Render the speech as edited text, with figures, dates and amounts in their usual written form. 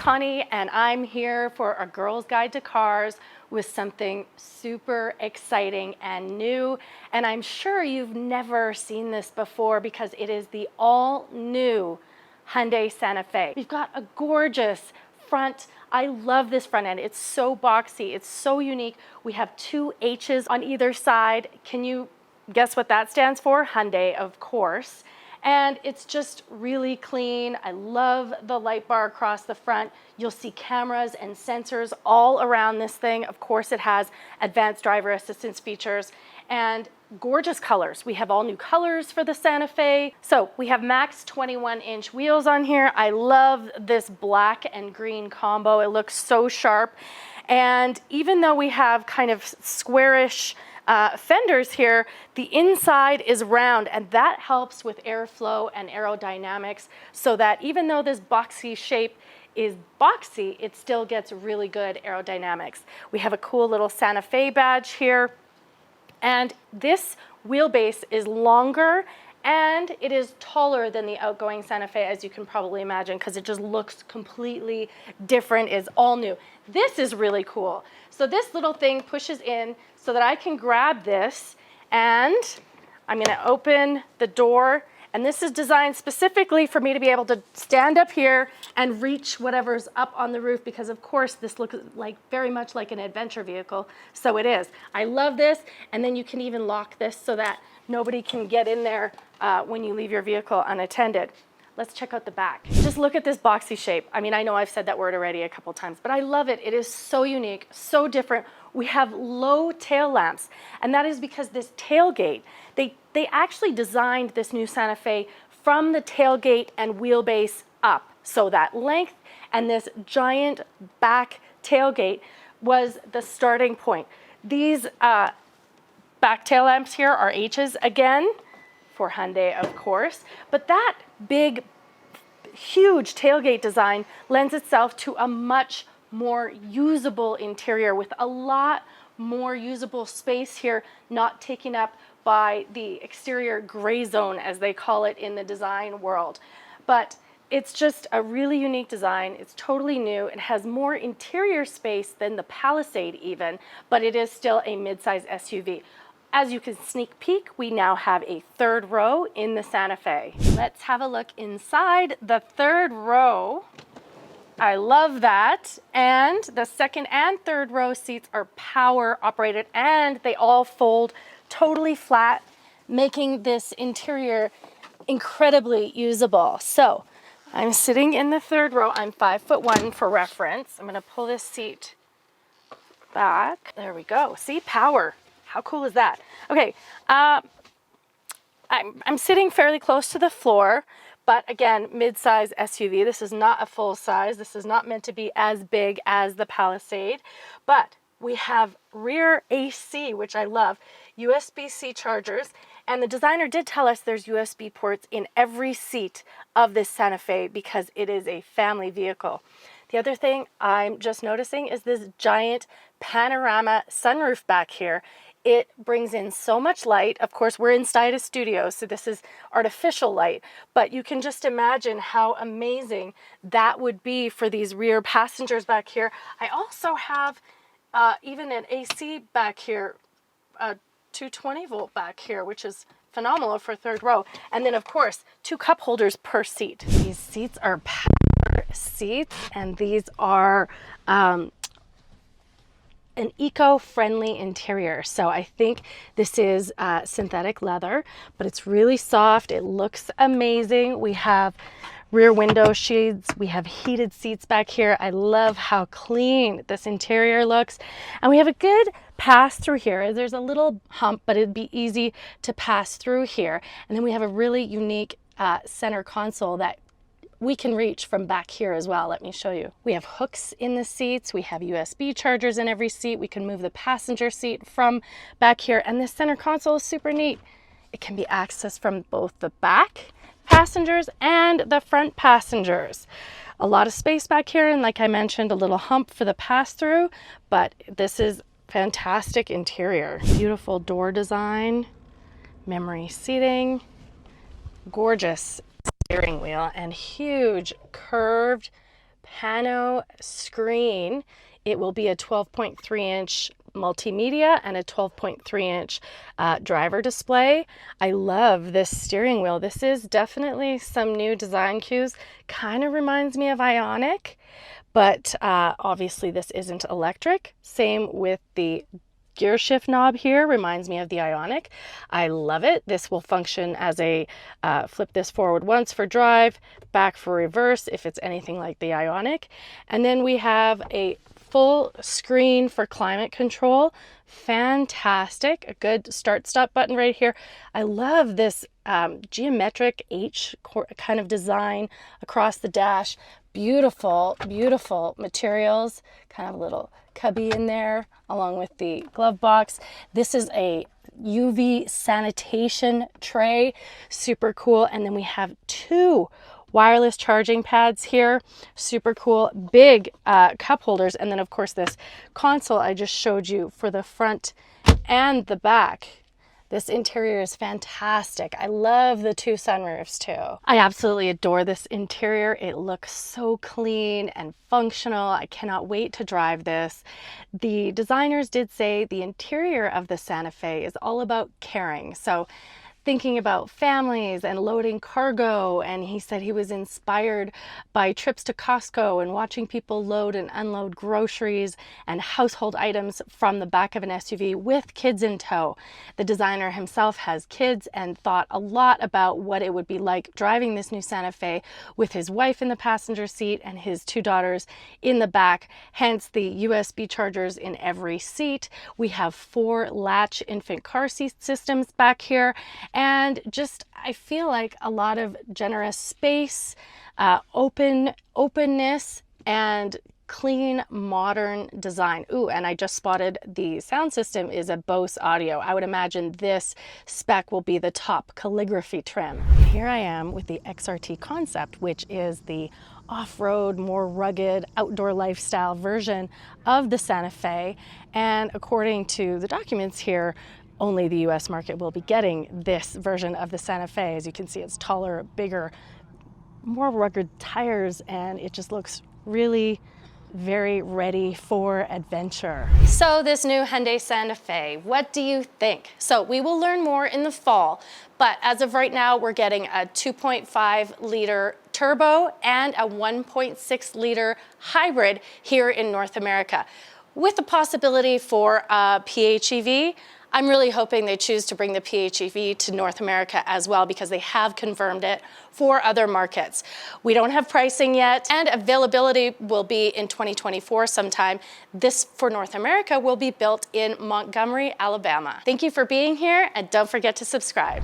Connie, and I'm here for a Girl's Guide to Cars with something super exciting and new. And I'm sure you've never seen this before because it is the all-new Hyundai Santa Fe. We've got a gorgeous front. I love this front end. It's so boxy. It's so unique. We have two H's on either side. Can you guess what that stands for? Hyundai, of course. And it's just really clean. I love the light bar across the front. You'll see cameras and sensors all around this thing. Of course, it has advanced driver assistance features and gorgeous colors. We have all new colors for the Santa Fe. So we have max 21-inch wheels on here. I love this black and green combo. It looks so sharp. And even though we have kind of squarish fenders here, the inside is round, and that helps with airflow and aerodynamics, so that even though this boxy shape is boxy, it still gets really good aerodynamics. We have a cool little Santa Fe badge here, and this wheelbase is longer and it is taller than the outgoing Santa Fe, as you can probably imagine, because it just looks completely different. It's all new. This is really cool. So this little thing pushes in so that I can grab this, and I'm going to open the door. And this is designed specifically for me to be able to stand up here and reach whatever's up on the roof, because of course this looks like very much like an adventure vehicle. So it is. I love this. And then you can even lock this so that nobody can get in there when you leave your vehicle unattended. Let's check out the back. Just look at this boxy shape. I mean, I know I've said that word already a couple times, but I love it. It is so unique, so different. We have low tail lamps, and that is because this tailgate, they actually designed this new Santa Fe from the tailgate and wheelbase up. So that length and this giant back tailgate was the starting point. These back tail lamps here are H's again, for Hyundai, of course, but that big, huge tailgate design lends itself to a much more usable interior with a lot more usable space here, not taken up by the exterior gray zone, as they call it in the design world. But it's just a really unique design. It's totally new. It has more interior space than the Palisade even, but it is still a midsize SUV. As you can sneak peek, we now have a third row in the Santa Fe. Let's have a look inside the third row. I love that. And the second and third row seats are power operated, and they all fold totally flat, making this interior incredibly usable. So I'm sitting in the third row. I'm 5'1" for reference. I'm gonna pull this seat back. There we go. See, power. How cool is that? Okay, I'm sitting fairly close to the floor, but again, mid-size SUV. This is not a full size. This is not meant to be as big as the Palisade, but we have rear AC, which I love, USB-C chargers, and the designer did tell us there's USB ports in every seat of this Santa Fe because it is a family vehicle. The other thing I'm just noticing is this giant panorama sunroof back here. It brings in so much light. Of course, we're inside a studio, so this is artificial light, but you can just imagine how amazing that would be for these rear passengers back here. I also have even an AC back here, a 220 volt back here, which is phenomenal for third row. And then of course, 2 cup holders per seat. These seats are power seats, and these are an eco-friendly interior. So I think this is synthetic leather, but it's really soft. It looks amazing. We have rear window shades. We have heated seats back here. I love how clean this interior looks. And we have a good pass through here. There's a little hump, but it'd be easy to pass through here. And then we have a really unique center console that we can reach from back here as well. Let me show you. We have hooks in the seats. We have USB chargers in every seat. We can move the passenger seat from back here. And this center console is super neat. It can be accessed from both the back passengers and the front passengers. A lot of space back here, and like I mentioned, a little hump for the pass-through, but this is fantastic interior. Beautiful door design, memory seating, gorgeous steering wheel, and huge curved pano screen. It will be a 12.3-inch multimedia and a 12.3-inch driver display. I love this steering wheel. This is definitely some new design cues. Kind of reminds me of IONIQ, but obviously this isn't electric. Same with the gear shift knob here, reminds me of the IONIQ. I love it. This will function as a flip this forward once for drive, back for reverse if it's anything like the IONIQ. And then we have a full screen for climate control. Fantastic. A good start-stop button right here. I love this geometric H kind of design across the dash. Beautiful, beautiful materials. Kind of a little cubby in there along with the glove box. This is a UV sanitation tray. Super cool. And then we have two wireless charging pads here. Super cool. Big cup holders. And then of course this console I just showed you for the front and the back. This interior is fantastic. I love the two sunroofs too. I absolutely adore this interior. It looks so clean and functional. I cannot wait to drive this. The designers did say the interior of the Santa Fe is all about caring. So thinking about families and loading cargo, and he said he was inspired by trips to Costco and watching people load and unload groceries and household items from the back of an SUV with kids in tow. The designer himself has kids and thought a lot about what it would be like driving this new Santa Fe with his wife in the passenger seat and his two daughters in the back, hence the USB chargers in every seat. We have 4 latch infant car seat systems back here. And just, I feel like a lot of generous space, openness, and clean, modern design. Ooh, and I just spotted the sound system is a Bose audio. I would imagine this spec will be the top calligraphy trim. Here I am with the XRT Concept, which is the off-road, more rugged, outdoor lifestyle version of the Santa Fe. And according to the documents here, only the US market will be getting this version of the Santa Fe. As you can see, it's taller, bigger, more rugged tires, and it just looks really very ready for adventure. So this new Hyundai Santa Fe, what do you think? So we will learn more in the fall, but as of right now, we're getting a 2.5 liter turbo and a 1.6 liter hybrid here in North America, with the possibility for a PHEV. I'm really hoping they choose to bring the PHEV to North America as well, because they have confirmed it for other markets. We don't have pricing yet, and availability will be in 2024 sometime. This for North America will be built in Montgomery, Alabama. Thank you for being here, and don't forget to subscribe.